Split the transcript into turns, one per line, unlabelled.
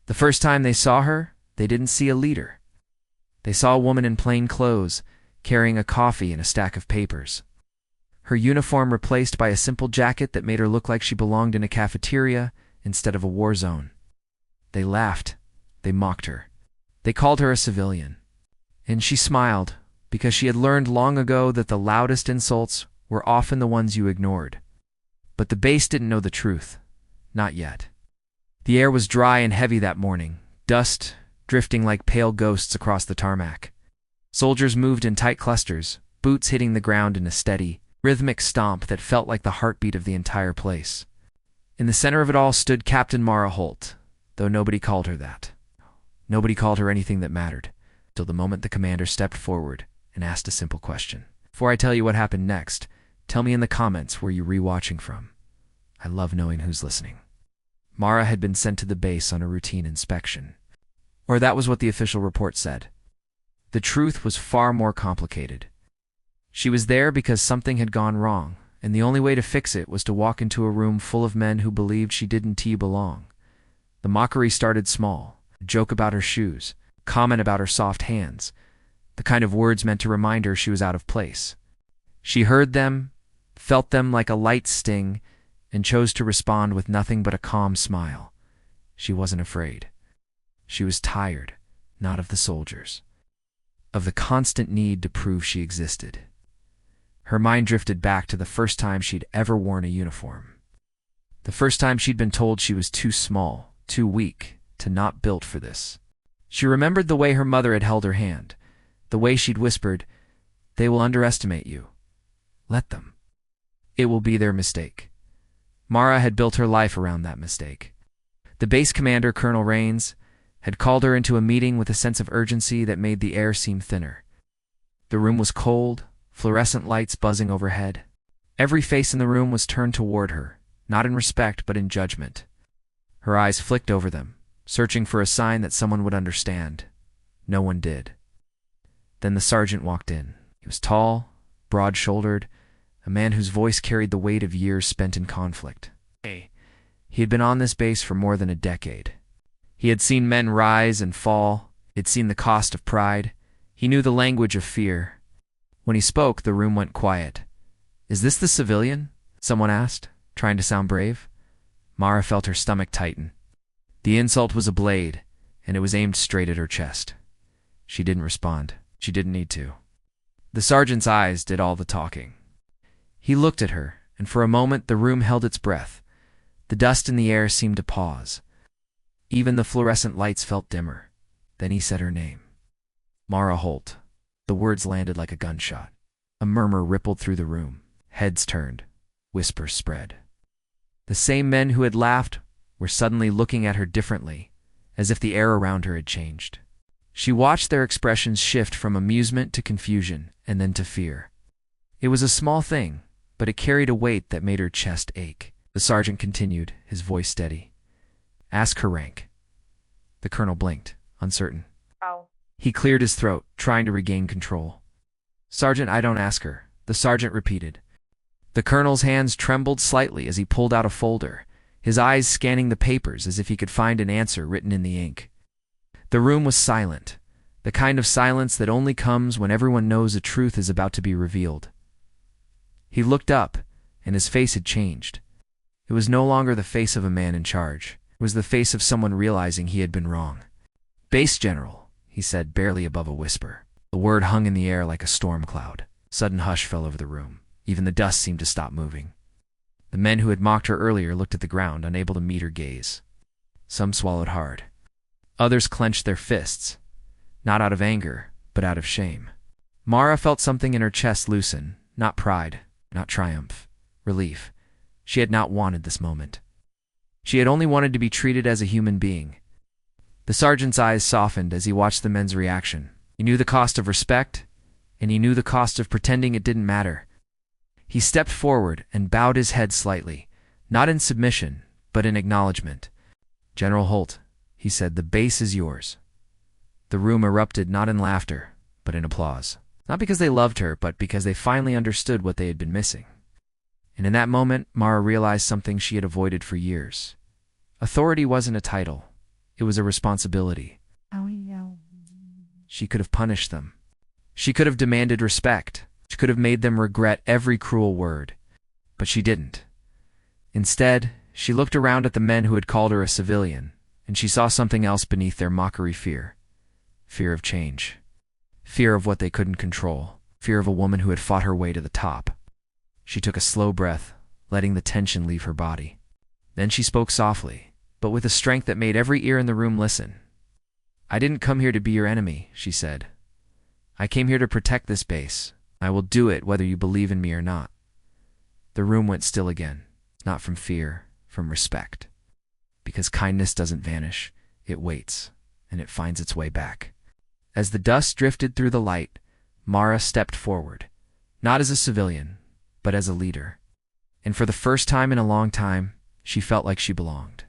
The first time they saw her, they didn't see a leader. They saw a woman in plain clothes, carrying a coffee and a stack of papers. Her uniform replaced by a simple jacket that made her look like she belonged in a cafeteria instead of a war zone. They laughed. They mocked her. They called her a civilian. And she smiled, because she had learned long ago that the loudest insults were often the ones you ignored. But the base didn't know the truth. Not yet. The air was dry and heavy that morning, dust drifting like pale ghosts across the tarmac. Soldiers moved in tight clusters, boots hitting the ground in a steady, rhythmic stomp that felt like the heartbeat of the entire place. In the center of it all stood Captain Mara Holt, though nobody called her that. Nobody called her anything that mattered, till the moment the commander stepped forward and asked a simple question. Before I tell you what happened next, tell me in the comments where you're rewatching from. I love knowing who's listening. Mara had been sent to the base on a routine inspection. Or that was what the official report said. The truth was far more complicated. She was there because something had gone wrong, and the only way to fix it was to walk into a room full of men who believed she didn't belong. The mockery started small, a joke about her shoes, a comment about her soft hands, the kind of words meant to remind her she was out of place. She heard them, felt them like a light sting, and chose to respond with nothing but a calm smile. She wasn't afraid. She was tired, not of the soldiers, of the constant need to prove she existed. Her mind drifted back to the first time she'd ever worn a uniform. The first time she'd been told she was too small, too weak, to not built for this. She remembered the way her mother had held her hand, the way she'd whispered, "They will underestimate you. Let them. It will be their mistake." Mara had built her life around that mistake. The base commander, Colonel Rains, had called her into a meeting with a sense of urgency that made the air seem thinner. The room was cold, fluorescent lights buzzing overhead. Every face in the room was turned toward her, not in respect but in judgment. Her eyes flicked over them, searching for a sign that someone would understand. No one did. Then the sergeant walked in. He was tall, broad-shouldered, a man whose voice carried the weight of years spent in conflict. He had been on this base for more than a decade. He had seen men rise and fall. He had seen the cost of pride. He knew the language of fear. When he spoke, the room went quiet. "Is this the civilian?" someone asked, trying to sound brave. Mara felt her stomach tighten. The insult was a blade, and it was aimed straight at her chest. She didn't respond. She didn't need to. The sergeant's eyes did all the talking. He looked at her, and for a moment the room held its breath. The dust in the air seemed to pause. Even the fluorescent lights felt dimmer. Then he said her name. Mara Holt. The words landed like a gunshot. A murmur rippled through the room. Heads turned. Whispers spread. The same men who had laughed were suddenly looking at her differently, as if the air around her had changed. She watched their expressions shift from amusement to confusion, and then to fear. It was a small thing, but it carried a weight that made her chest ache. The sergeant continued, his voice steady. "Ask her rank." The colonel blinked, uncertain.
"Oh."
He cleared his throat, trying to regain control. "Sergeant, I don't ask her," the sergeant repeated. The colonel's hands trembled slightly as he pulled out a folder, his eyes scanning the papers as if he could find an answer written in the ink. The room was silent, the kind of silence that only comes when everyone knows a truth is about to be revealed. He looked up, and his face had changed. It was no longer the face of a man in charge. It was the face of someone realizing he had been wrong. "Base General," he said, barely above a whisper. The word hung in the air like a storm cloud. Sudden hush fell over the room. Even the dust seemed to stop moving. The men who had mocked her earlier looked at the ground, unable to meet her gaze. Some swallowed hard. Others clenched their fists, not out of anger, but out of shame. Mara felt something in her chest loosen, not pride, not triumph, relief. She had not wanted this moment. She had only wanted to be treated as a human being. The sergeant's eyes softened as he watched the men's reaction. He knew the cost of respect, and he knew the cost of pretending it didn't matter. He stepped forward and bowed his head slightly, not in submission, but in acknowledgement. "General Holt," he said, "the base is yours." The room erupted not in laughter, but in applause. Not because they loved her, but because they finally understood what they had been missing. And in that moment, Mara realized something she had avoided for years. Authority wasn't a title. It was a responsibility. She could have punished them. She could have demanded respect. She could have made them regret every cruel word. But she didn't. Instead, she looked around at the men who had called her a civilian, and she saw something else beneath their mockery: fear. Fear of change. Fear of what they couldn't control. Fear of a woman who had fought her way to the top. She took a slow breath, letting the tension leave her body. Then she spoke softly, but with a strength that made every ear in the room listen. "I didn't come here to be your enemy," she said. "I came here to protect this base. I will do it whether you believe in me or not." The room went still again, not from fear, from respect. Because kindness doesn't vanish, it waits, and it finds its way back. As the dust drifted through the light, Mara stepped forward, not as a civilian, but as a leader. And for the first time in a long time, she felt like she belonged.